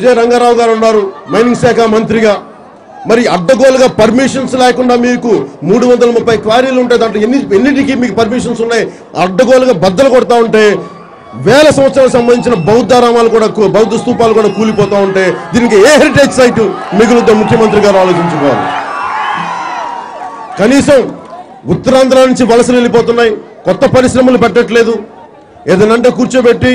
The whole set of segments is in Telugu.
విజయ రంగారావు గారు ఉన్నారు మైనింగ్ శాఖ మంత్రిగా. మరి అడ్డగోలుగా పర్మిషన్స్ లేకుండా మీకు 330 క్వారీలు ఉంటాయి. దాంట్లో ఎన్నిటికీ మీకు పర్మిషన్స్ ఉన్నాయి? అడ్డగోలుగా బద్దలు కొడతా ఉంటే వేల సంవత్సరాలకు సంబంధించిన బౌద్ధారామాలు కూడా, బౌద్ధ స్తూపాలు కూడా కూలిపోతూ ఉంటే దీనికి ఏ హెరిటేజ్ సైట్ మిగులుతో ముఖ్యమంత్రి గారు ఆలోచించుకోవాలి. కనీసం ఉత్తరాంధ్ర నుంచి వలసలు వెళ్ళిపోతున్నాయి, కొత్త పరిశ్రమలు పెట్టట్లేదు. ఏదనంటే కూర్చోబెట్టి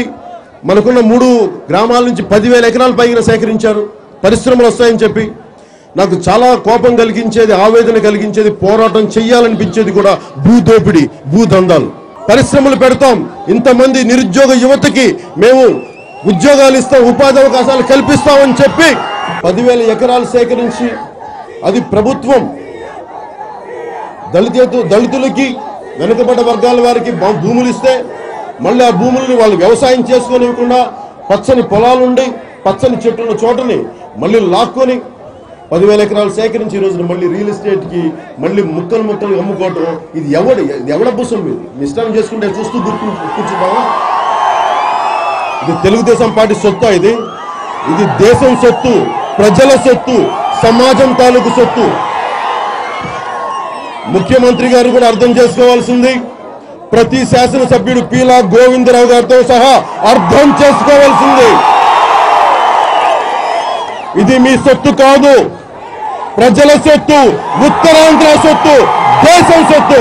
మనకున్న 3 గ్రామాల నుంచి 10,000 ఎకరాల పైన సేకరించారు, పరిశ్రమలు వస్తాయని చెప్పి. నాకు చాలా కోపం కలిగించేది, ఆవేదన కలిగించేది, పోరాటం చెయ్యాలనిపించేది కూడా భూదోపిడి, భూదందాలు. పరిశ్రమలు పెడతాం, ఇంతమంది నిరుద్యోగ యువతకి మేము ఉద్యోగాలు ఇస్తాం, ఉపాధి అవకాశాలు కల్పిస్తామని చెప్పి 10,000 ఎకరాలు సేకరించి అది ప్రభుత్వం దళితులకి, వెనుకబడ్డ వర్గాల వారికి భూములు ఇస్తే మళ్ళీ ఆ భూముల్ని వాళ్ళు వ్యవసాయం చేసుకోనివ్వకుండా పచ్చని పొలాలుండి పచ్చని చెట్లున్న చోటని మళ్ళీ లాక్కొని 10,000 ఎకరాలు సేకరించి ఈ రోజున మళ్ళీ రియల్ ఎస్టేట్కి మళ్ళీ ముక్కలు అమ్ముకోవటం. ఇది ఎవడ బుసం మీద ఇష్టం చేసుకుంటే చూస్తూ కూర్చుంటామా? ఇది తెలుగుదేశం పార్టీ సొత్తు, ఇది దేశం సొత్తు, ప్రజల సొత్తు, సమాజం తాలూకు సొత్తు. ముఖ్యమంత్రి గారు కూడా అర్థం చేసుకోవాల్సింది, ప్రతి శాసనసభ్యుడు పీలా గోవిందరావు గారితో సహా అర్థం చేసుకోవాల్సింది, ఇది మీ సొత్తు కాదు, ప్రజల సొత్తు, ఉత్తరాంధ్ర సొత్తు, దేశం సొత్తు.